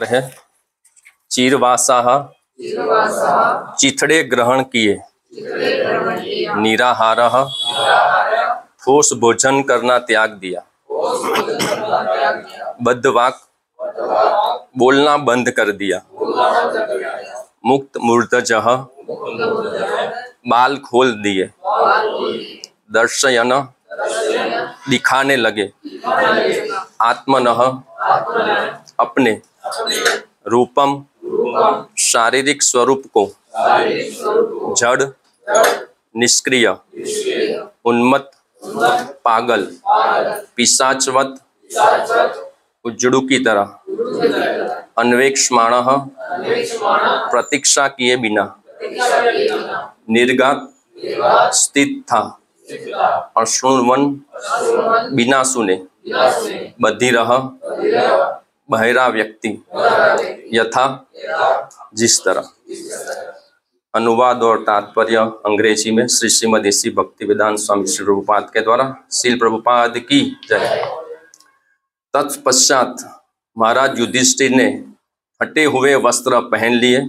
है चीरवासाह चिथड़े ग्रहण किए, निराहारः ठोस भोजन करना त्याग दिया, बद्धवाक बोलना बंद कर दिया, मुक्त मूर्धजः बाल खोल दिए, दर्शयन दिखाने लगे, आत्मनः अपने, रूपम शारीरिक स्वरूप को, जड़ निष्क्रिय उन्मत्त पागल पिशाचवत उज्जड़ू की तरह अन्वेक्षमाणः प्रतीक्षा किए बिना निर्घात स्थित था, अश्रुण्वन बिना सुने, बधिरः बहरा व्यक्ति, यथा जिस तरह। अनुवाद और तात्पर्य अंग्रेजी में श्री श्रीमद ईसी भक्तिवेदांत स्वामी श्री प्रभुपाद के द्वारा। श्रील प्रभुपाद की जय। तत्पश्चात महाराज युधिष्ठिर ने फटे हुए वस्त्र पहन लिए,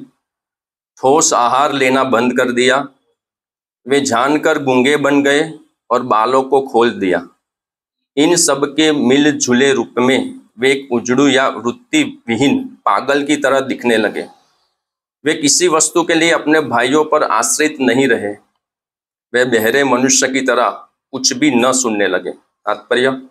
ठोस आहार लेना बंद कर दिया, वे जानकर गूंगे बन गए और बालों को खोल दिया। इन सब के मिलजुले रूप में वे एक उजड़ू या वृत्ति विहीन पागल की तरह दिखने लगे। वे किसी वस्तु के लिए अपने भाइयों पर आश्रित नहीं रहे, वे बहरे मनुष्य की तरह कुछ भी न सुनने लगे। तात्पर्य,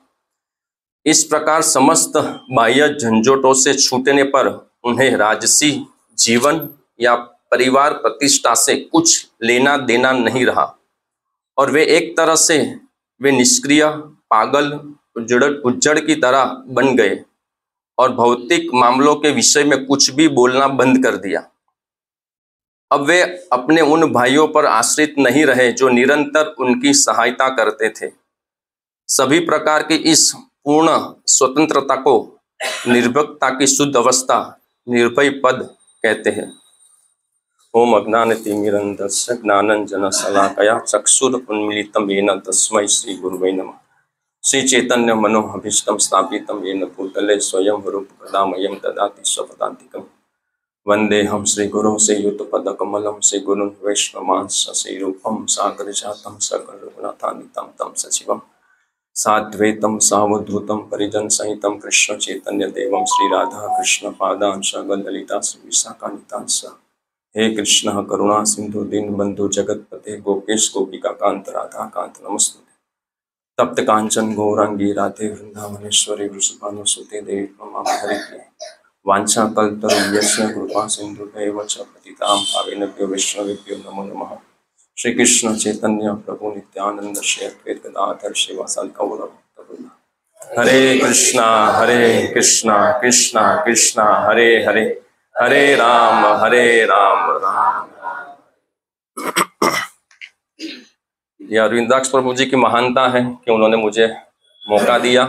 इस प्रकार समस्त बाह्य झंझोटों से छूटने पर उन्हें राजसी जीवन या परिवार प्रतिष्ठा से कुछ लेना देना नहीं रहा और वे एक तरह से वे निष्क्रिय पागल उज्जड़ की तरह बन गए और भौतिक मामलों के विषय में कुछ भी बोलना बंद कर दिया। अब वे अपने उन भाइयों पर आश्रित नहीं रहे जो निरंतर उनकी सहायता करते थे। सभी प्रकार की इस पूर्ण स्वतंत्रता को निर्भयता की शुद्ध अवस्था निर्भय पद कहते हैं। ओम अज्ञानतिमिरन्धस्य ज्ञानाञ्जनशलाकया चक्षुरुन्मीलितं येन तस्मै श्री गुरुवे नमः। श्री चैतन्य मनोभीष्टं स्थापितं येन भूतले स्वयं रूपकदामयं ददाति स्वपदान्तिकम्। वन्देऽहं श्रीगुरुं श्रीयुतपदकमलं श्रीगुरुं वैष्णवांश्च श्रीरूपं सागरजातं सकलरघुनाथान्वितं तं सचिवं साद्वैतं सावधूतं परिजनसहितं कृष्णचैतन्यदेवं श्रीराधाकृष्णपादांश्च ललिता श्रीविशाखान्वितांश्च। हे कृष्ण करुणा सिंधु दीनबंधु जगतपते गोपेश गोपिकाकांत राधाकांत नमस्तुते। तप्त कांचन गौरांगी राधे वृंदावनेश्वरी वृषभानुसुते देवी नमामि। वांछा कल्पतरुभ्यश्च कृपा सिन्धुभ्यैव च पतितां पावनेभ्यो वैष्णवेभ्यो नमो नमः। श्री कृष्ण चैतन्य प्रभु नित्यानंद श्री अद्वैत गदाधर श्रीवासादि गौरभक्तवृंद। हरे कृष्णा कृष्णा कृष्णा हरे हरे, हरे राम राम राम। यह अरविंदाक्ष प्रभु जी की महानता है कि उन्होंने मुझे मौका दिया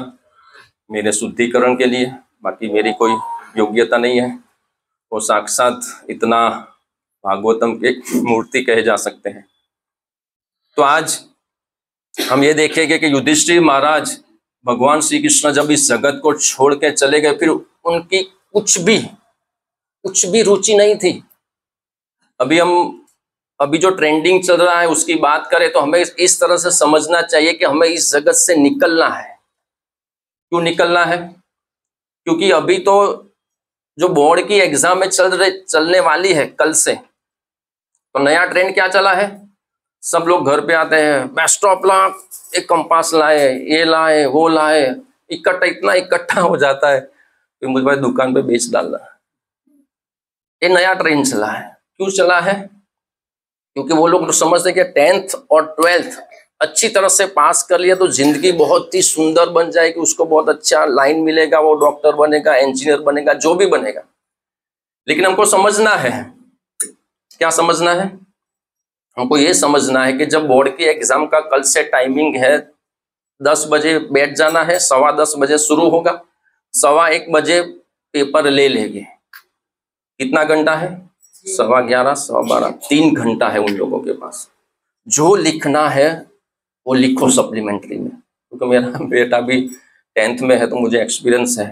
मेरे शुद्धिकरण के लिए। बाकी मेरी कोई योग्यता नहीं है, वो साक्षात इतना भागवतम के मूर्ति कहे जा सकते हैं। तो आज हम ये देखेंगे कि युधिष्ठिर महाराज भगवान श्री कृष्ण जब इस जगत को छोड़ के चले गए, फिर उनकी कुछ भी रुचि नहीं थी। अभी जो ट्रेंडिंग चल रहा है उसकी बात करें तो हमें इस तरह से समझना चाहिए कि हमें इस जगत से निकलना है। क्यों निकलना है? क्योंकि अभी तो जो बोर्ड की एग्जाम में चलने वाली है कल से, तो नया ट्रेंड क्या चला है, सब लोग घर पे आते हैं, बेस्ट ऑफ लक, एक कंपास लाए, ये लाए, वो लाए, इतना इकट्ठा हो जाता है कि मुझे भाई दुकान पे बेच डालना। ये नया ट्रेंड चला है। क्यों चला है? क्योंकि वो लोग समझते हैं कि 10th और 12th अच्छी तरह से पास कर लिया तो जिंदगी बहुत ही सुंदर बन जाएगी, उसको बहुत अच्छा लाइन मिलेगा, वो डॉक्टर बनेगा, इंजीनियर बनेगा, जो भी बनेगा। लेकिन हमको समझना है, क्या समझना है? हमको ये समझना है कि जब बोर्ड की एग्जाम का कल से टाइमिंग है, 10 बजे बैठ जाना है, 10:15 बजे शुरू होगा, 1:15 बजे पेपर ले लेंगे। कितना घंटा है? 11:15, 12:15, 3 घंटा है उन लोगों के पास। जो लिखना है वो लिखो सप्लीमेंट्री में, क्योंकि मेरा बेटा भी 10th में है तो मुझे एक्सपीरियंस है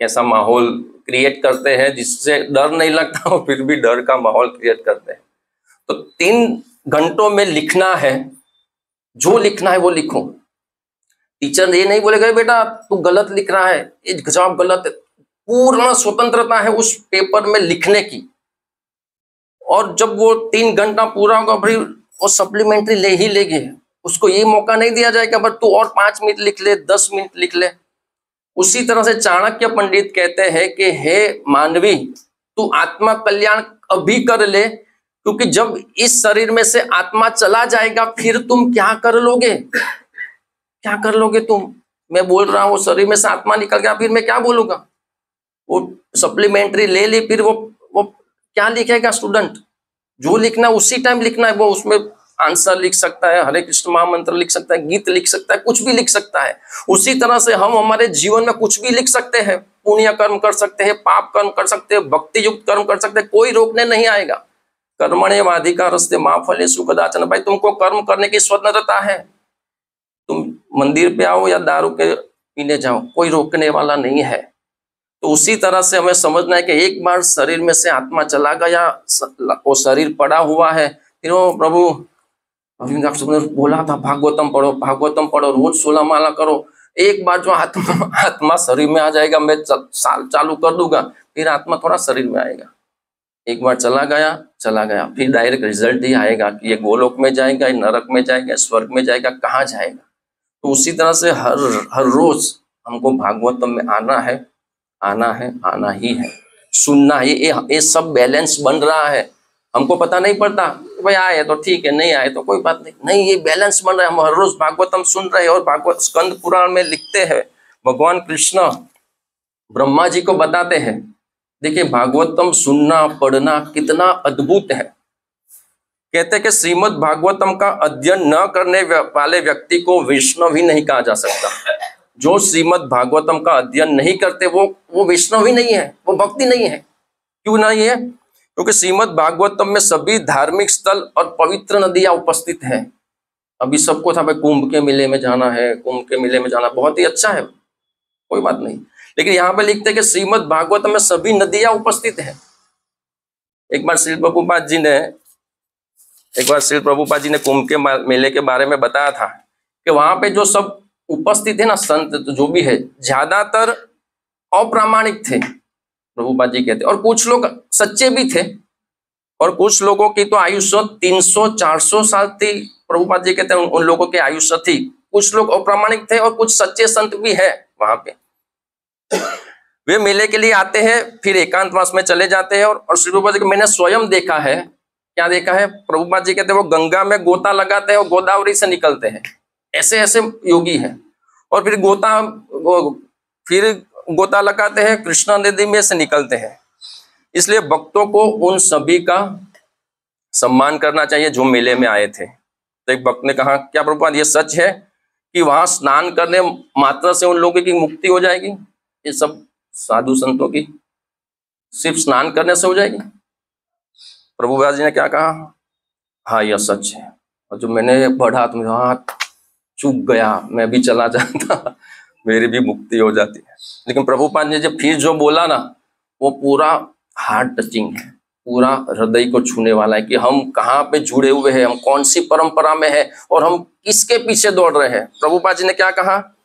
कैसा माहौल क्रिएट करते हैं जिससे डर नहीं लगता और फिर भी डर का माहौल क्रिएट करते हैं। तो 3 घंटों में लिखना है, जो लिखना है वो लिखो। टीचर ये नहीं बोलेगा बेटा तू गलत लिख रहा है, ये जवाब गलत है। पूर्ण स्वतंत्रता है उस पेपर में लिखने की। और जब वो 3 घंटा पूरा होगा फिर वो सप्लीमेंट्री ले ही लेंगे। उसको ये मौका नहीं दिया जाएगा बट तू और 5 मिनट लिख ले, 10 मिनट लिख ले। उसी तरह से चाणक्य पंडित कहते हैं कि हे मानवी, तू आत्मा कल्याण अभी कर ले, क्योंकि जब इस शरीर में से आत्मा चला जाएगा फिर तुम क्या कर लोगे, क्या कर लोगे तुम। मैं बोल रहा हूँ शरीर में से आत्मा निकल गया फिर मैं क्या बोलूंगा। वो सप्लीमेंट्री ले ली फिर वो क्या लिखेगा स्टूडेंट। जो लिखना उसी टाइम लिखना है। वो उसमें आंसर लिख सकता है, हरे कृष्ण महामंत्र लिख सकता है, गीत लिख सकता है, कुछ भी लिख सकता है। उसी तरह से हम हमारे जीवन में कुछ भी लिख सकते हैं। पुण्य कर्म कर सकते हैं, पाप कर्म कर सकते हैं, भक्ति युक्त कर्म कर सकते हैं, कोई रोकने नहीं आएगा। कर्मण्येवाधिकारस्ते मा फलेषु कदाचन। भाई तुमको कर्म करने की स्वतंत्रता है। तुम मंदिर पे आओ या दारू के पीने जाओ, कोई रोकने वाला नहीं है। तो उसी तरह से हमें समझना है कि एक बार शरीर में से आत्मा चला गया, वो शरीर पड़ा हुआ है, फिर वो प्रभु बोला था भागवतम पढ़ो, भागवतम पढ़ो, रोज 16 माला करो। एक बार जो आत्मा शरीर में आ जाएगा, मैं साल चालू कर दूंगा, फिर आत्मा थोड़ा शरीर में आएगा। एक बार चला गया, फिर डायरेक्ट रिजल्ट ही आएगा कि ये गोलोक में जाएगा, ये नरक में जाएगा, स्वर्ग में जाएगा, कहाँ जाएगा। तो उसी तरह से हर रोज हमको भागवतम में आना ही है, सुनना है। ये सब बैलेंस बन रहा है। हमको पता नहीं पड़ता भाई आए तो ठीक है, नहीं आए तो कोई बात नहीं, ये बैलेंस बन रहा है। हम हर रोज भागवतम सुन रहे हैं। और भागवत स्कंद पुराण में लिखते हैं, भगवान कृष्ण ब्रह्मा जी को बताते हैं, देखिए भागवतम सुनना पढ़ना कितना अद्भुत है। कहते हैं कि श्रीमद् भागवतम का अध्ययन न करने वाले व्यक्ति को वैष्णव ही नहीं कहा जा सकता। जो श्रीमद् भागवतम का अध्ययन नहीं करते वो वैष्णव ही नहीं है, वो भक्ति नहीं है। क्यों नहीं है? क्योंकि श्रीमद् भागवतम में सभी धार्मिक स्थल और पवित्र नदियां उपस्थित हैं। अभी सबको था भाई कुंभ के मेले में जाना है, कुंभ के मेले में जाना बहुत ही अच्छा है, कोई बात नहीं। लेकिन यहाँ पे लिखते हैं कि श्रीमद् भागवतम में सभी नदियां उपस्थित हैं। एक बार श्री प्रभुपाद जी ने कुंभ के मेले के बारे में बताया था कि वहां पे जो सब उपस्थित है ना, संत जो भी है, ज्यादातर अप्रामाणिक थे, प्रभुपाद जी कहते। और कुछ लोग सच्चे भी थे, और कुछ लोगों की तो आयुष्य 300-400 साल थी। प्रभुपाद जी कहते हैं उन लोगों की आयुष्य थी। कुछ लोग अप्रामाणिक थे और कुछ सच्चे संत भी है वहां पे। वे मेले के लिए आते हैं, फिर एकांतवास में चले जाते हैं। और श्री प्रभुपाद जी को मैंने स्वयं देखा है। क्या देखा है? प्रभुपाद जी कहते हैं वो गंगा में गोता लगाते हैं और गोदावरी से निकलते हैं। ऐसे ऐसे योगी हैं। और फिर गोता लगाते हैं, कृष्णा नदी में से निकलते हैं। इसलिए भक्तों को उन सभी का सम्मान करना चाहिए जो मेले में आए थे। तो एक भक्त ने कहा, क्या प्रभुपाद ये सच है कि वहां स्नान करने मात्र से उन लोगों की मुक्ति हो जाएगी? ये सब साधु संतों की सिर्फ स्नान करने से हो जाएगी? प्रभुपाद जी ने क्या कहा? हाँ यह सच है। और जो मैंने पढ़ा तो हाँ चूक गया, मैं भी चला जाता, मेरी भी मुक्ति हो जाती है। लेकिन प्रभुपाद ने जब फिर जो बोला ना, वो पूरा हार्ट टचिंग है, पूरा हृदय को छूने वाला है कि हम कहाँ पे जुड़े हुए हैं, हम कौन सी परंपरा में है और हम किसके पीछे दौड़ रहे हैं। प्रभुपाद जी ने क्या कहा?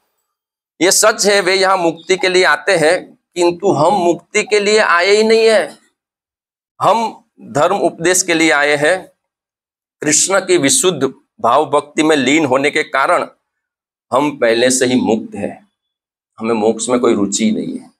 ये सच है वे यहाँ मुक्ति के लिए आते हैं, किंतु हम मुक्ति के लिए आए ही नहीं है, हम धर्म उपदेश के लिए आए हैं। कृष्ण की विशुद्ध भाव भक्ति में लीन होने के कारण हम पहले से ही मुक्त है, हमें मोक्ष में कोई रुचि नहीं है।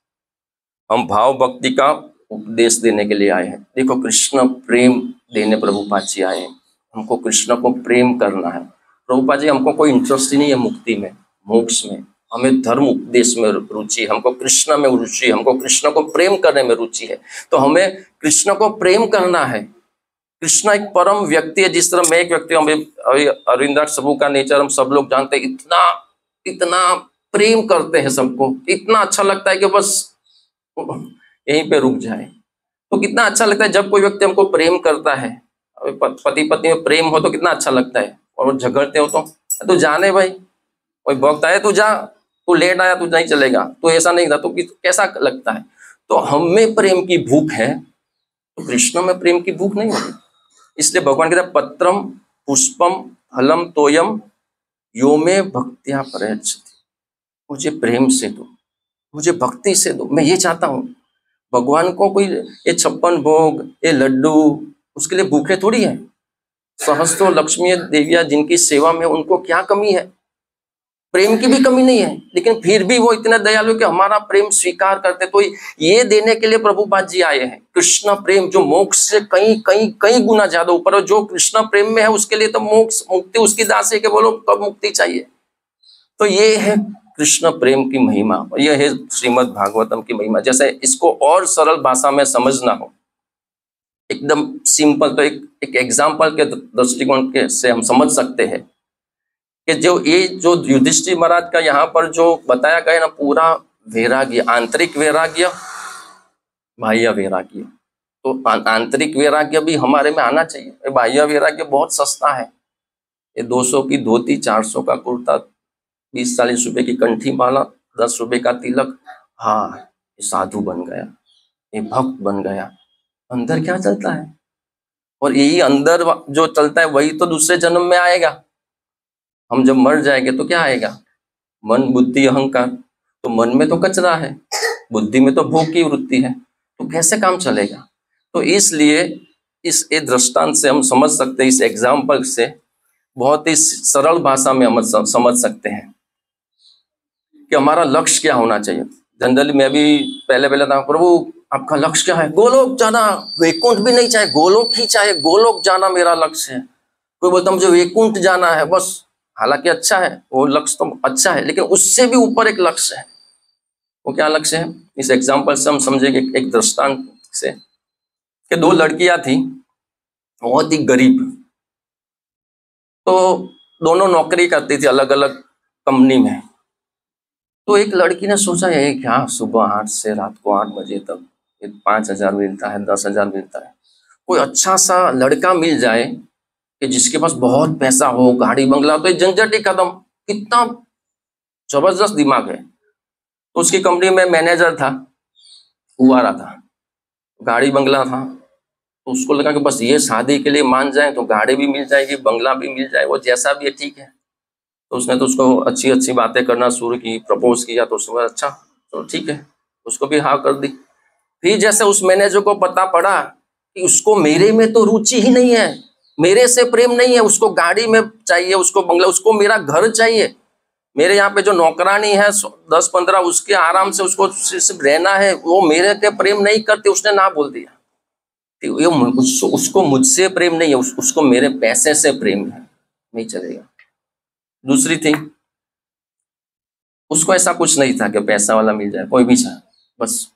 हम भाव भक्ति का उपदेश देने के लिए आए हैं। देखो कृष्ण प्रेम देने प्रभुपाद जी आए हैं, हमको कृष्ण को प्रेम करना है। प्रभुपाद जी हमको कोई इंटरेस्ट ही नहीं है मुक्ति में, मोक्ष में, हमें धर्म उपदेश में रुचि, हमको कृष्ण में रुचि, हमको कृष्ण को प्रेम करने में रुचि है। तो हमें कृष्ण को प्रेम करना है। कृष्ण एक परम व्यक्ति है। जिस तरह मैं एक व्यक्ति हूँ, अरविंदाक्ष सबू का नेचर हम सब लोग जानते हैं, इतना प्रेम करते हैं सबको, इतना अच्छा लगता है कि बस यहीं पे रुक जाए। तो कितना अच्छा लगता है जब कोई व्यक्ति हमको प्रेम करता है। पति पत्नी में प्रेम हो तो कितना अच्छा लगता है। और झगड़ते हो तो जाने भाई, कोई भक्त आए तू जा, तू लेट आया तू नहीं चलेगा, तो ऐसा नहीं था तो कैसा लगता है। तो हम में प्रेम की भूख है तो कृष्ण में प्रेम की भूख नहीं होगी। इसलिए भगवान कहते हैं पत्रम पुष्पम फलम तोयम यो में भक्त्या प्रयच्छति, मुझे प्रेम से दो, मुझे भक्ति से दो। मैं ये चाहता हूँ भगवान को कोई ये 56 भोग ये लड्डू उसके लिए भूखे थोड़ी है। सहस्त्रों लक्ष्मी देवियां जिनकी सेवा में उनको क्या कमी है, प्रेम की भी कमी नहीं है, लेकिन फिर भी वो इतना दयालु कि हमारा प्रेम स्वीकार करते। तो ये देने के लिए प्रभुपाद जी आए हैं। कृष्ण प्रेम जो मोक्ष से कई कई कई गुना ज्यादा ऊपर है, जो कृष्ण प्रेम में है उसके लिए तो मोक्ष मुक्ति उसकी दास है कि बोलो कब मुक्ति चाहिए। तो ये है कृष्ण प्रेम की महिमा, यह है श्रीमद् भागवतम की महिमा। जैसे इसको और सरल भाषा में समझना हो, एकदम सिंपल, तो एक एग्जाम्पल के दृष्टिकोण के से हम समझ सकते हैं कि जो युधिष्ठिर महाराज का यहाँ पर जो बताया गया ना, पूरा वैराग्य, आंतरिक वैराग्य, बाह्य वैराग्य, तो आंतरिक वैराग्य भी हमारे में आना चाहिए। बाह्य वैराग्य बहुत सस्ता है, ये 200 की धोती, 400 का कुर्ता, 20-40 रुपए की कंठी माला, 10 रुपए का तिलक, हाँ ये साधु बन गया, ये भक्त बन गया। अंदर क्या चलता है? और यही अंदर जो चलता है वही तो दूसरे जन्म में आएगा। हम जब मर जाएंगे तो क्या आएगा? मन बुद्धि अहंकार। तो मन में तो कचरा है, बुद्धि में तो भोग की वृत्ति है, तो कैसे काम चलेगा? तो इसलिए इस दृष्टांत से हम समझ सकते हैं, इस एग्जाम्पल से बहुत ही सरल भाषा में हम समझ सकते हैं कि हमारा लक्ष्य क्या होना चाहिए। जनरली मैं भी पहले था, प्रभु आपका लक्ष्य क्या है? गोलोक जाना, वैकुंठ भी नहीं चाहिए, गोलोक ही चाहिए, गोलोक जाना मेरा लक्ष्य है। कोई बोलता मुझे वैकुंठ जाना है बस, हालांकि अच्छा है वो लक्ष्य तो अच्छा है, लेकिन उससे भी ऊपर एक लक्ष्य है। वो क्या लक्ष्य है? इस एग्जाम्पल से हम समझेंगे, एक दृष्टांत से, कि 2 लड़कियां थी बहुत ही गरीब, तो दोनों नौकरी करती थी अलग अलग कंपनी में। तो एक लड़की ने सोचा ये क्या, सुबह 8 से रात को 8 बजे तक 5,000 मिलता है, 10,000 मिलता है, कोई अच्छा सा लड़का मिल जाए कि जिसके पास बहुत पैसा हो, गाड़ी बंगला, तो झंझट ही खत्म। कितना जबरदस्त दिमाग है। तो उसकी कंपनी में मैनेजर था, कुंवारा था, गाड़ी बंगला था, तो उसको लगा कि बस ये शादी के लिए मान जाए तो गाड़ी भी मिल जाएगी, बंगला भी मिल जाए, वो जैसा भी है ठीक है। तो उसने तो उसको अच्छी अच्छी बातें करना शुरू की, प्रपोज किया, तो उसने अच्छा तो ठीक है, उसको भी हाँ कर दी। फिर जैसे उस मैनेजर को पता पड़ा कि उसको मेरे में तो रुचि ही नहीं है, मेरे से प्रेम नहीं है, उसको गाड़ी में चाहिए, उसको बंगला, उसको मेरा घर चाहिए, मेरे यहाँ पे जो नौकरानी है 10-15 उसके आराम से उसको सिर्फ रहना है, वो मेरे के प्रेम नहीं करती, उसने ना बोल दिया। ये उसको मुझसे प्रेम नहीं है, उसको मेरे पैसे से प्रेम है, नहीं चलेगा। दूसरी थी, उसको ऐसा कुछ नहीं था कि पैसा वाला मिल जाए, कोई भी चाहे, बस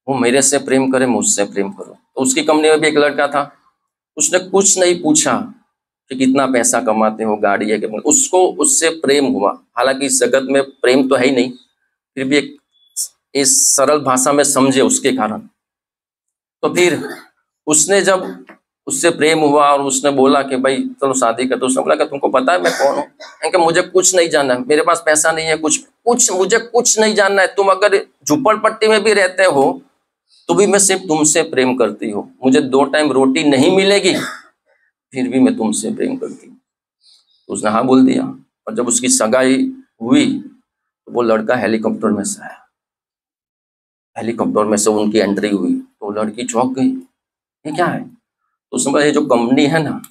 वो मेरे से प्रेम करे, मुझसे प्रेम करो। तो उसकी कंपनी में भी एक लड़का था, उसने कुछ नहीं पूछा कि कितना पैसा कमाते हो, गाड़ी है कि, उसको उससे प्रेम हुआ। हालांकि इस जगत में प्रेम तो है ही नहीं, फिर भी एक इस सरल भाषा में समझे उसके कारण। तो फिर उसने जब उससे प्रेम हुआ और उसने बोला कि भाई चलो शादी कर, तो उसने बोला कि तुमको पता है मैं कौन हूँ? कि मुझे कुछ नहीं जानना है, मेरे पास पैसा नहीं है, कुछ मुझे कुछ नहीं जानना है। तुम अगर झुपड़पट्टी में भी रहते हो तो भी मैं सिर्फ तुमसे प्रेम करती हूँ, मुझे 2 टाइम रोटी नहीं मिलेगी फिर भी मैं तुमसे प्रेम करती हूँ। तो उसने हाँ बोल दिया। और जब उसकी सगाई हुई तो वो लड़का हेलीकॉप्टर में से आया, हेलीकॉप्टर में से उनकी एंट्री हुई तो लड़की चौंक गई, ये क्या है? तो उसने बोला ये जो कंपनी है ना,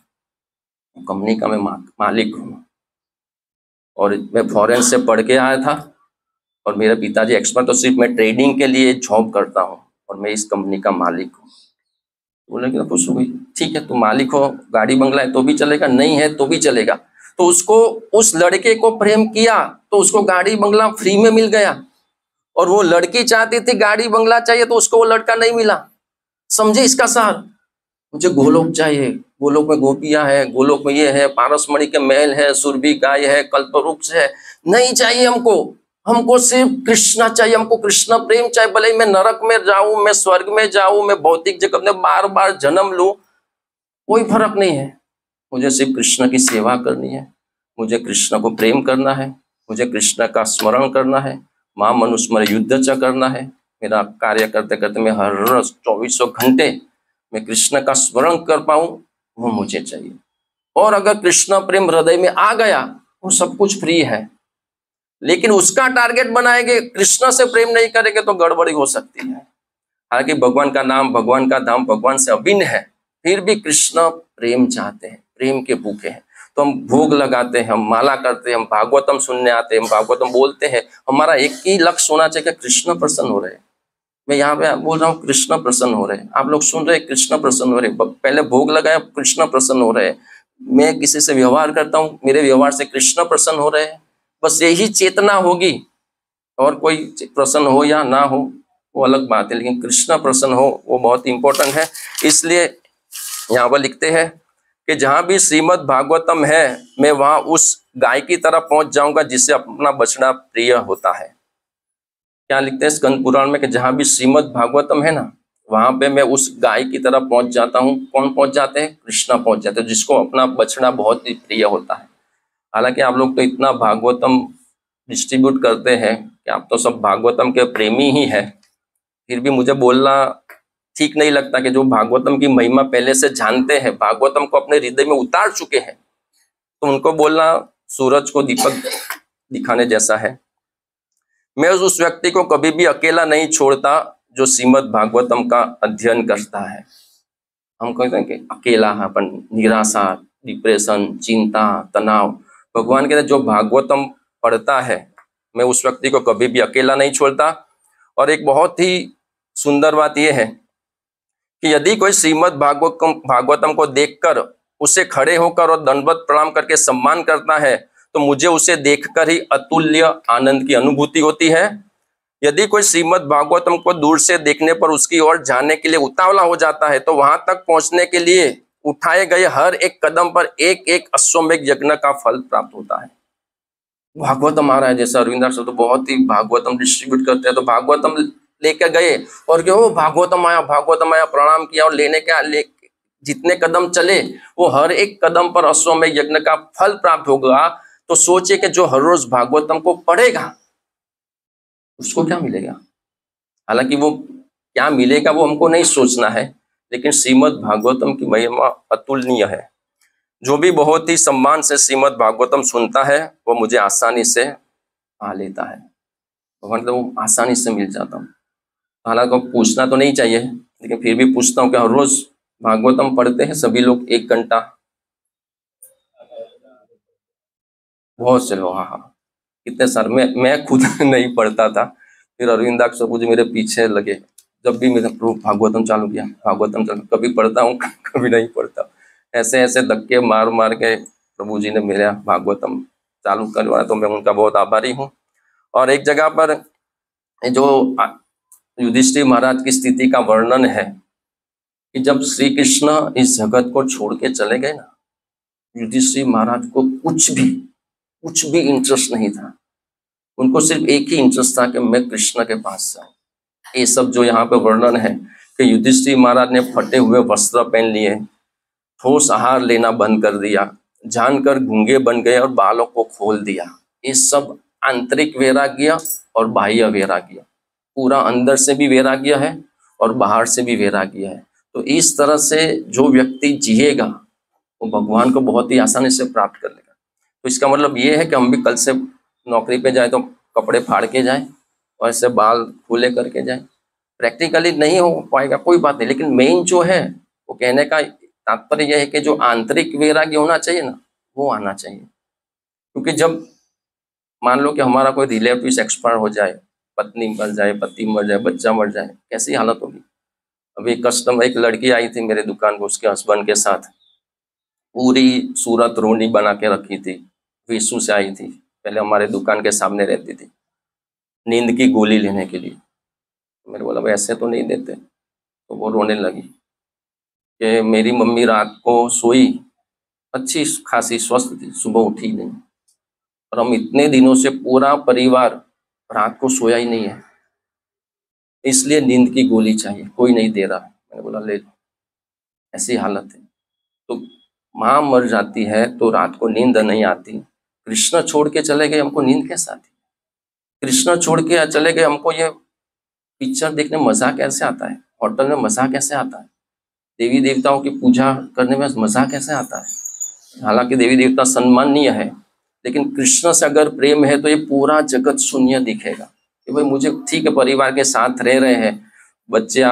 कंपनी का मैं मालिक हूँ, और मैं फॉरेन से पढ़ के आया था, और मेरे पिताजी एक्सपर्ट, तो सिर्फ मैं ट्रेडिंग के लिए जॉब करता हूँ, और मैं इस कंपनी का मालिक हूँ। बोले कि खुश हो गई, ठीक है तुम मालिक हो, गाड़ी बंगला है तो भी चलेगा, नहीं है तो भी चलेगा। तो उसको उस लड़के को प्रेम किया तो उसको गाड़ी बंगला फ्री में मिल गया, और वो लड़की चाहती थी गाड़ी बंगला चाहिए तो उसको वो लड़का नहीं मिला। समझे इसका सार? मुझे गोलोक चाहिए, गोलोक में गोपियां है, गोलोक में ये है, पारसमणि के महल है, सुरभि गाय है, कल्पवृक्ष है, नहीं चाहिए हमको, हमको सिर्फ कृष्णा चाहिए, हमको कृष्ण प्रेम चाहिए। भले ही मैं नरक में जाऊं, मैं स्वर्ग में जाऊं, मैं भौतिक जगत में बार बार जन्म लूं, कोई फर्क नहीं है, मुझे सिर्फ कृष्ण की सेवा करनी है, मुझे कृष्ण को प्रेम करना है, मुझे कृष्ण का स्मरण करना है, मां मनुस्मर युद्ध च करना है, मेरा कार्य करते करते मैं हर रोज 2400 घंटे मैं कृष्ण का स्मरण कर पाऊं, वो मुझे चाहिए। और अगर कृष्ण प्रेम हृदय में आ गया, वो सब कुछ फ्री है। लेकिन उसका टारगेट बनाएंगे, कृष्ण से प्रेम नहीं करेंगे तो गड़बड़ी हो सकती है। हालांकि भगवान का नाम, भगवान का धाम भगवान से अभिन्न है, फिर भी कृष्ण प्रेम चाहते हैं, प्रेम के भूखे हैं। तो हम भोग लगाते हैं, हम माला करते हैं, हम भागवतम सुनने आते हैं, हम भागवतम बोलते हैं। हमारा एक ही लक्ष्य होना चाहिए कि कृष्ण प्रसन्न हो रहे हैं। मैं यहाँ पे बोल रहा हूँ कृष्ण प्रसन्न हो रहे हैं, आप लोग सुन रहे हैं कृष्ण प्रसन्न हो रहे हैं। पहले भोग लगाया, कृष्ण प्रसन्न हो रहे हैं। मैं किसी से व्यवहार करता हूँ, मेरे व्यवहार से कृष्ण प्रसन्न हो रहे हैं। बस यही चेतना होगी। और कोई प्रसन्न हो या ना हो वो अलग बात है, लेकिन कृष्ण प्रसन्न हो वो बहुत इंपॉर्टेंट है। इसलिए यहाँ पर लिखते हैं कि जहां भी श्रीमद् भागवतम है, मैं वहां उस गाय की तरह पहुंच जाऊंगा जिससे अपना बछड़ा प्रिय होता है। क्या लिखते हैं स्कंद पुराण में कि जहां भी श्रीमद् भागवतम है ना, वहां पे मैं उस गाय की तरह पहुंच जाता हूँ। कौन पहुंच जाते हैं? कृष्णा पहुंच जाते हैं, जिसको अपना बछड़ा बहुत ही प्रिय होता है। हालांकि आप लोग तो इतना भागवतम डिस्ट्रीब्यूट करते हैं कि आप तो सब भागवतम के प्रेमी ही है, फिर भी मुझे बोलना ठीक नहीं लगता कि जो भागवतम की महिमा पहले से जानते हैं, भागवतम को अपने हृदय में उतार चुके हैं, तो उनको बोलना सूरज को दीपक दिखाने जैसा है। मैं उस व्यक्ति को कभी भी अकेला नहीं छोड़ता जो श्रीमद् भागवतम का अध्ययन करता है। हम कहते हैं कि अकेला है अपन, निराशा, डिप्रेशन, चिंता, तनाव। भगवान कहते हैं जो भागवतम पढ़ता है, मैं उस व्यक्ति को कभी भी अकेला नहीं छोड़ता। और एक बहुत ही सुंदर बात यह है कि यदि कोई श्रीमद् भागवतम को देखकर उसे खड़े होकर और दंडवत प्रणाम करके सम्मान करता है, तो मुझे उसे देखकर ही अतुल्य आनंद की अनुभूति होती है। यदि कोई श्रीमद् भागवतम को दूर से देखने पर उसकी ओर जाने के लिए उतावला हो जाता है, तो वहां तक पहुंचने के लिए उठाए गए हर एक कदम पर एक एक अश्वमेध यज्ञ का फल प्राप्त होता है। भागवतम आ रहा है, जैसे अरविंदास तो बहुत ही भागवतम डिस्ट्रीब्यूट करते हैं, तो भागवतम लेकर गए और क्यों भागवतम आया, प्रणाम किया और लेने का जितने कदम चले वो हर एक कदम पर अश्वमेध यज्ञ का फल प्राप्त होगा। तो सोचिए कि जो हर रोज भागवतम को पढ़ेगा उसको क्या मिलेगा। हालांकि वो क्या मिलेगा वो हमको नहीं सोचना है, लेकिन श्रीमद् भागवतम की महिमा अतुलनीय है। जो भी बहुत ही सम्मान से श्रीमद् भागवतम सुनता है वो मुझे आसानी से पा लेता है, मतलब वो आसानी से मिल जाता हूँ। हालांकि पूछना तो नहीं चाहिए, लेकिन फिर भी पूछता हूँ कि हर रोज भागवतम पढ़ते हैं सभी लोग 1 घंटा? बहुत से लोग, हाँ, कितने सारे। मैं खुद नहीं पढ़ता था, फिर अरविंदाक्ष प्रभु जी मेरे पीछे लगे। जब भी मेरा प्रभु भागवतम चालू किया, भागवतम चालू, कभी पढ़ता हूँ कभी नहीं पढ़ता। ऐसे ऐसे धक्के मार मार के प्रभु जी ने मेरा भागवतम चालू करवाया, तो मैं उनका बहुत आभारी हूँ। और एक जगह पर जो युधिष्ठिर महाराज की स्थिति का वर्णन है कि जब श्री कृष्ण इस जगत को छोड़ के चले गए ना, युधिष्ठिर महाराज को कुछ भी इंटरेस्ट नहीं था। उनको सिर्फ एक ही इंटरेस्ट था कि मैं कृष्ण के पास जाऊं। ये सब जो यहाँ पे वर्णन है कि युधिष्ठिर महाराज ने फटे हुए वस्त्र पहन लिए, ठोस आहार लेना बंद कर दिया, जानकर गूंगे बन गए और बालों को खोल दिया। ये सब आंतरिक वैराग्य और बाह्य वैराग्य, पूरा अंदर से भी वैराग्य है और बाहर से भी वैराग्य है। तो इस तरह से जो व्यक्ति जिएगा वो भगवान को बहुत ही आसानी से प्राप्त कर लेगा। तो इसका मतलब ये है कि हम भी कल से नौकरी पे जाए तो कपड़े फाड़ के जाए और ऐसे बाल खुले करके जाए। प्रैक्टिकली नहीं हो पाएगा, कोई बात नहीं, लेकिन मेन जो है वो कहने का तात्पर्य यह है कि जो आंतरिक वैराग्य होना चाहिए ना, वो आना चाहिए। क्योंकि जब मान लो कि हमारा कोई रिलेटिव एक्सपायर हो जाए, पत्नी मर जाए, पति मर जाए, बच्चा मर जाए, कैसी हालत होगी। अभी कस्टमर, एक लड़की आई थी मेरे दुकान को उसके हस्बैंड के साथ, पूरी सूरत रोनी बना के रखी थी, विशु से आई थी, पहले हमारे दुकान के सामने रहती थी, नींद की गोली लेने के लिए। मैंने बोला भाई ऐसे तो नहीं देते, तो वो रोने लगी कि मेरी मम्मी रात को सोई, अच्छी खासी स्वस्थ थी, सुबह उठी नहीं, और हम इतने दिनों से पूरा परिवार रात को सोया ही नहीं है, इसलिए नींद की गोली चाहिए, कोई नहीं दे रहा। मैंने बोला ले लो, ऐसी हालत है। तो माँ मर जाती है तो रात को नींद नहीं आती, कृष्ण छोड़ के चले गए, हमको नींद कैसे आती? कृष्ण छोड़ के चले गए, हमको ये पिक्चर देखने में मजा कैसे आता है, होटल में मजा कैसे आता है, देवी देवताओं की पूजा करने में मजा कैसे आता है। हालांकि देवी देवता सम्माननीय है, लेकिन कृष्ण से अगर प्रेम है तो ये पूरा जगत शून्य दिखेगा कि भाई मुझे ठीक है, परिवार के साथ रह रहे हैं, बच्चे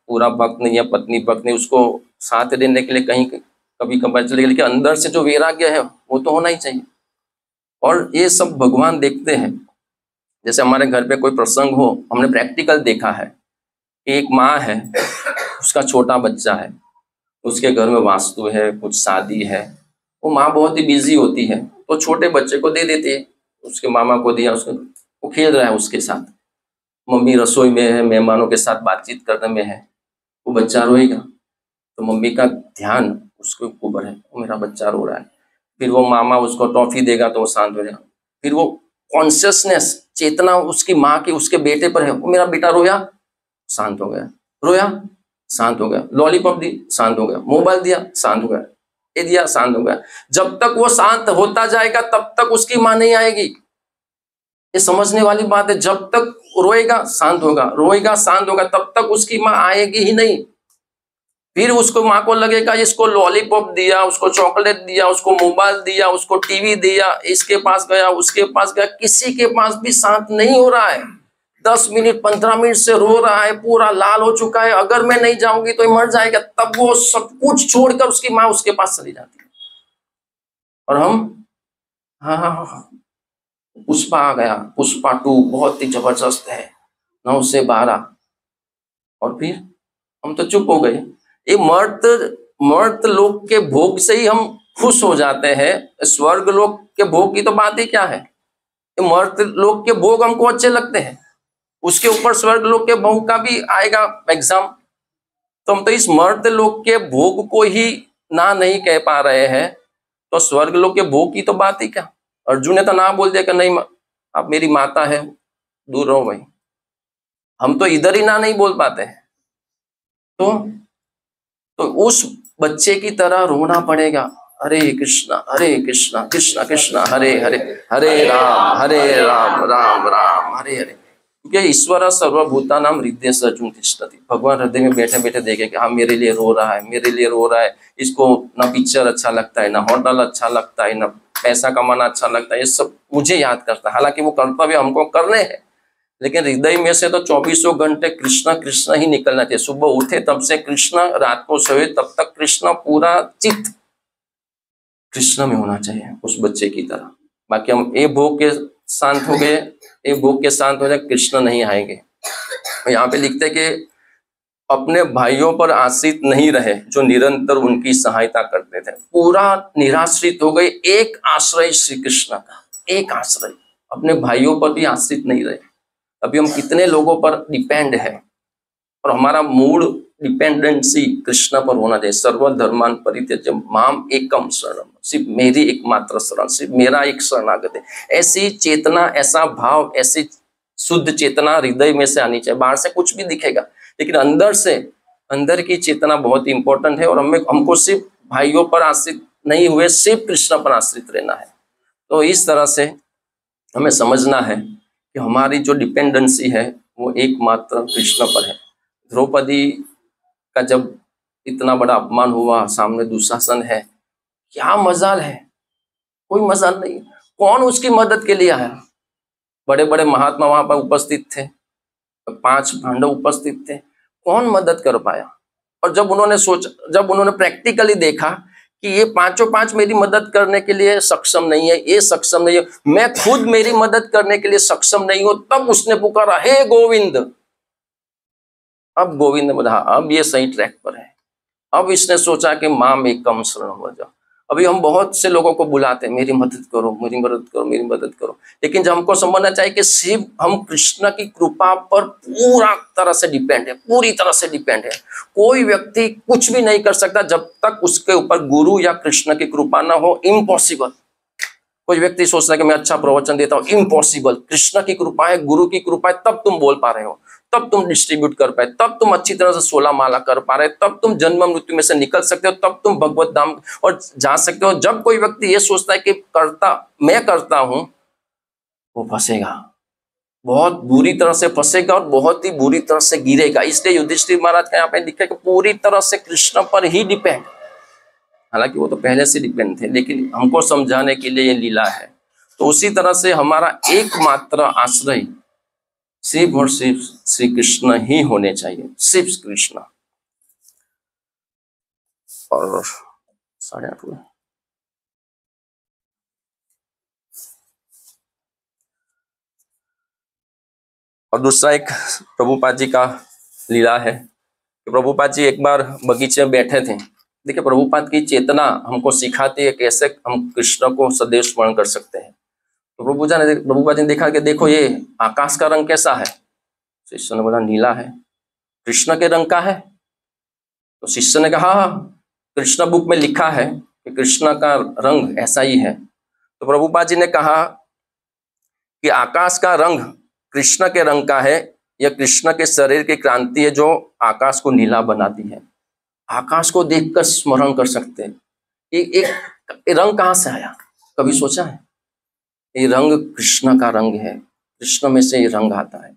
पूरा वक्त नहीं या पत्नी वक्त नहीं, उसको साथ रहने के लिए कहीं कभी कभार चले, लेकिन अंदर से जो वैराग्य है वो तो होना ही चाहिए। और ये सब भगवान देखते हैं। जैसे हमारे घर पे कोई प्रसंग हो, हमने प्रैक्टिकल देखा है कि एक माँ है, उसका छोटा बच्चा है, उसके घर में वास्तु है, कुछ शादी है, वो माँ बहुत ही बिजी होती है, तो छोटे बच्चे को दे देती है, उसके मामा को दिया, उसको वो खेल रहा है उसके साथ, मम्मी रसोई में है, मेहमानों के साथ बातचीत करने में है, वो बच्चा रोएगा तो मम्मी का ध्यान उसके ऊपर है, वो मेरा बच्चा रो रहा है, फिर वो मामा उसको टॉफी देगा तो वो शांत हो जाएगा, फिर वो कॉन्शियसनेस चेतना उसकी माँ की उसके बेटे पर है, वो मेरा बेटा रोया, शांत हो गया, रोया, शांत हो गया, लॉलीपॉप दी, शांत हो गया, मोबाइल दिया, शांत हो गया, ये दिया, शांत हो गया। जब तक वो शांत होता जाएगा तब तक उसकी माँ नहीं आएगी। ये समझने वाली बात है, जब तक रोएगा शांत होगा, रोएगा शांत होगा, तब तक उसकी माँ आएगी ही नहीं। फिर उसको माँ को लगेगा इसको लॉलीपॉप दिया, उसको चॉकलेट दिया, उसको मोबाइल दिया, उसको टीवी दिया, इसके पास गया, उसके पास गया, किसी के पास भी शांत नहीं हो रहा है। 10 मिनट 15 मिनट से रो रहा है, पूरा लाल हो चुका है, अगर मैं नहीं जाऊंगी तो मर जाएगा। तब वो सब कुछ छोड़कर उसकी माँ उसके पास चली जाती है। और हम हाँ हाँ हाँ, पुष्पा आ गया, पुष्पा 2 बहुत ही जबरदस्त है, 9 से 12, और फिर हम तो चुप हो गए। ये मर्त लोक के भोग से ही हम खुश हो जाते हैं, स्वर्ग लोक के भोग की तो बात ही क्या है। ये मर्त लोक के भोग हमको अच्छे लगते हैं, उसके ऊपर स्वर्ग लोक के भोग का भी आएगा एग्जाम, तो हम तो इस मर्त लोक के भोग को ही ना नहीं कह पा रहे हैं, तो स्वर्ग लोक के भोग की तो बात ही क्या। अर्जुन ने तो ना बोल दिया कि नहीं आप मेरी माता है, दूर रहो भाई। हम तो इधर ही ना नहीं बोल पाते हैं, तो उस बच्चे की तरह रोना पड़ेगा, हरे कृष्णा कृष्णा कृष्णा हरे हरे, हरे राम राम राम हरे हरे। क्योंकि ईश्वर सर्वभूतानां हृदये अर्जुन तिष्ठति, भगवान हृदय में बैठे बैठे देखे कि हाँ मेरे लिए रो रहा है, मेरे लिए रो रहा है, इसको ना पिक्चर अच्छा लगता है, ना होटल अच्छा लगता है, ना पैसा कमाना अच्छा लगता है, ये सब मुझे याद करता है। हालांकि वो कर्तव्य हमको करने हैं, लेकिन हृदय में से तो 24 घंटे कृष्णा कृष्णा ही निकलना चाहिए। सुबह उठे तब से कृष्णा, रात को सोए तब तक कृष्णा, पूरा चित्त कृष्ण में होना चाहिए उस बच्चे की तरह। बाकी हम ए भोग के शांत हो गए, ए भोग के शांत हो जाए, कृष्ण नहीं आएंगे। यहाँ पे लिखते कि अपने भाइयों पर आश्रित नहीं रहे जो निरंतर उनकी सहायता करते थे, पूरा निराश्रित हो गए, एक आश्रय श्री कृष्ण का, एक आश्रय, अपने भाइयों पर भी आश्रित नहीं रहे। अभी हम कितने लोगों पर डिपेंड है, और हमारा मूड डिपेंडेंसी कृष्ण पर होना चाहिए। सर्वधर्मान परित्यज्य माम एकम शरणम, सिर्फ मेरी एकमात्र शरण, सिर्फ मेरा एक शरणागत है। ऐसी चेतना, ऐसा भाव, ऐसी शुद्ध चेतना हृदय में से आनी चाहिए। बाहर से कुछ भी दिखेगा, लेकिन अंदर से, अंदर की चेतना बहुत ही इंपॉर्टेंट है। और हमको सिर्फ भाइयों पर आश्रित नहीं हुए, सिर्फ कृष्ण पर आश्रित रहना है। तो इस तरह से हमें समझना है कि हमारी जो डिपेंडेंसी है वो एकमात्र कृष्ण पर है। द्रौपदी का जब इतना बड़ा अपमान हुआ, सामने दुशासन है, क्या मजाल है, कोई मजाल नहीं। कौन उसकी मदद के लिए आया? बड़े बड़े महात्मा वहां पर उपस्थित थे, 5 पांडव उपस्थित थे, कौन मदद कर पाया? और जब उन्होंने प्रैक्टिकली देखा कि ये 5 मेरी मदद करने के लिए सक्षम नहीं है, ये सक्षम नहीं है, मैं खुद मेरी मदद करने के लिए सक्षम नहीं हूं, तब उसने पुकारा हे गोविंद। अब गोविंद ने बोला अब ये सही ट्रैक पर है। अब इसने सोचा कि माम एकम शरण हो जाओ। अभी हम बहुत से लोगों को बुलाते हैं, मेरी मदद करो, मेरी मदद करो, मेरी मदद करो, लेकिन जब हमको समझना चाहिए कि सिर्फ हम कृष्ण की कृपा पर पूरा तरह से डिपेंड है, पूरी तरह से डिपेंड है। कोई व्यक्ति कुछ भी नहीं कर सकता जब तक उसके ऊपर गुरु या कृष्ण की कृपा ना हो, इम्पॉसिबल। कोई व्यक्ति सोचता है कि मैं अच्छा प्रवचन देता हूँ, इम्पॉसिबल। कृष्ण की कृपा है, गुरु की कृपा है, तब तुम बोल पा रहे हो, तब तुम डिस्ट्रीब्यूट कर पाए, तब तुम अच्छी तरह से 16 माला कर पा रहे, तब तुम जन्म मृत्यु में से निकल सकते हो, तब तुम भगवत धाम और जा सकते हो। जब कोई व्यक्ति ये सोचता है कि मैं करता हूं, वो फंसेगा। बहुत बुरी तरह से फंसेगा और बहुत ही बुरी तरह से गिरेगा। इसलिए युधिष्ठिर महाराज का यहाँ पे लिखा है कि पूरी तरह से कृष्ण पर ही डिपेंड। हालांकि वो तो पहले से डिपेंड थे, लेकिन हमको समझाने के लिए ये लीला है। तो उसी तरह से हमारा एकमात्र आश्रय सिर्फ और सिर्फ श्री कृष्ण ही होने चाहिए, सिर्फ कृष्ण। और 8:30 हुए। और दूसरा एक प्रभुपाद जी का लीला है कि प्रभुपाद जी एक बार बगीचे में बैठे थे। देखिए, प्रभुपाद की चेतना हमको सिखाती है कैसे हम कृष्ण को सदैव स्मरण कर सकते हैं। तो प्रभुपाद जी ने देखा कि देखो ये आकाश का रंग कैसा है। शिष्य ने बोला नीला है। कृष्ण के रंग का है? तो शिष्य ने कहा हाँ, कृष्ण बुक में लिखा है कि कृष्ण का रंग ऐसा ही है। तो प्रभुपाद जी ने कहा कि आकाश का रंग कृष्ण के रंग का है या कृष्ण के शरीर की क्रांति है जो आकाश को नीला बनाती है। आकाश को देखकर स्मरण कर सकते हैं। ये रंग कहाँ से आया, कभी सोचा है? ये रंग कृष्ण का रंग है, कृष्ण में से ये रंग आता है।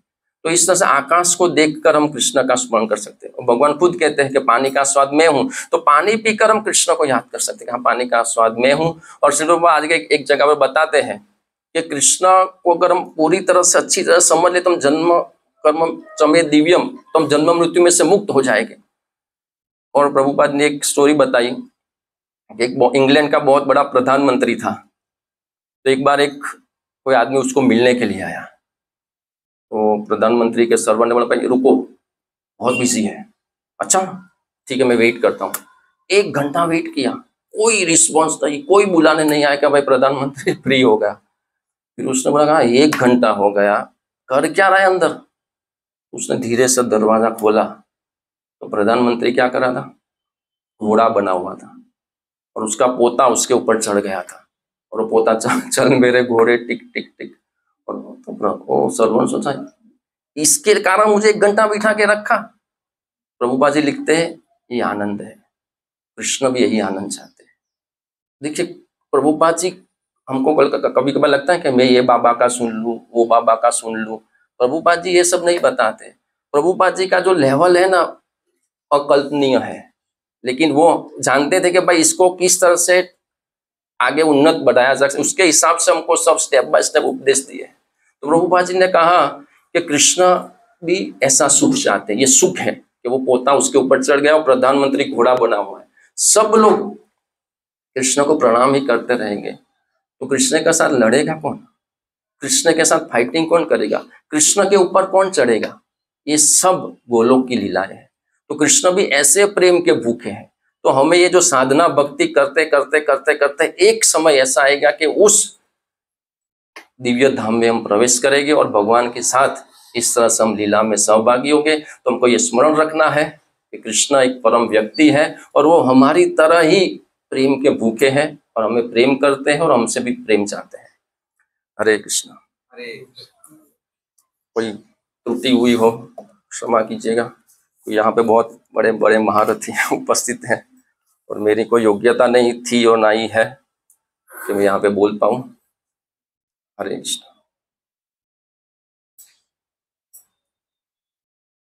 तो इस तरह से आकाश को देखकर हम कृष्ण का स्मरण कर सकते हैं। भगवान खुद कहते हैं कि पानी का स्वाद मैं हूं, तो पानी पीकर हम कृष्ण को याद कर सकते हैं। हाँ, पानी का स्वाद मैं हूं। और श्री प्रभु आज के एक जगह पर बताते हैं कि कृष्ण को अगर हम पूरी तरह से अच्छी तरह समझ ले तो हम जन्म कर्म चमे दिव्यम, तो हम जन्म मृत्यु में से मुक्त हो जाएंगे। और प्रभुपाद ने एक स्टोरी बताई कि एक इंग्लैंड का बहुत बड़ा प्रधानमंत्री था। तो एक बार कोई आदमी उसको मिलने के लिए आया। तो प्रधानमंत्री के सर्वर ने बोला भाई रुको, बहुत बिजी है। अच्छा ठीक है, मैं वेट करता हूँ। 1 घंटा वेट किया, कोई रिस्पॉन्स नहीं, कोई बुलाने नहीं आया कि भाई प्रधानमंत्री फ्री हो गया। फिर उसने बोला 1 घंटा हो गया, कर क्या रहा है अंदर? उसने धीरे से दरवाजा खोला तो प्रधानमंत्री क्या कर रहा था? घोड़ा बना हुआ था और उसका पोता उसके ऊपर चढ़ गया था। और वो पोता चल मेरे घोड़े टिक टिक टिक। और तो सर्वन सोचा इसके कारण मुझे 1 घंटा बिठा के रखा। प्रभुपाद जी लिखते हैं ये आनंद है, कृष्ण भी यही आनंद चाहते हैं। देखिए प्रभुपाद जी हमको कभी कभार लगता है कि मैं ये बाबा का सुन लूं, वो बाबा का सुन लूं। प्रभुपाद जी ये सब नहीं बताते। प्रभुपाद जी का जो लेवल है ना, अकल्पनीय है। लेकिन वो जानते थे कि भाई इसको किस तरह से आगे उन्नत बढ़ाया जा सकता, उसके हिसाब से हमको सब स्टेप बाय स्टेप उपदेश दिए। तो प्रभुपाद जी ने कहा कि कृष्ण भी ऐसा सुख चाहते हैं। ये सुख है कि वो पोता उसके ऊपर चढ़ गया और प्रधानमंत्री घोड़ा बना हुआ है। सब लोग कृष्ण को प्रणाम ही करते रहेंगे। तो कृष्ण के साथ लड़ेगा कौन? कृष्ण के साथ फाइटिंग कौन करेगा? कृष्ण के ऊपर कौन चढ़ेगा? ये सब गोलोक की लीलाएं हैं। तो कृष्ण भी ऐसे प्रेम के भूखे हैं। तो हमें ये जो साधना भक्ति करते करते करते करते एक समय ऐसा आएगा कि उस दिव्य धाम में हम प्रवेश करेंगे और भगवान के साथ इस तरह से हम लीला में सहभागी होंगे। तो हमको ये स्मरण रखना है कि कृष्ण एक परम व्यक्ति है और वो हमारी तरह ही प्रेम के भूखे हैं और हमें प्रेम करते हैं और हमसे भी प्रेम चाहते हैं। हरे कृष्ण। कोई त्रुटि हुई हो क्षमा कीजिएगा। यहाँ पे बहुत बड़े बड़े महारथी उपस्थित हैं और मेरी कोई योग्यता नहीं थी और ना ही है कि मैं यहाँ पे बोल पाऊँ। हरे कृष्ण।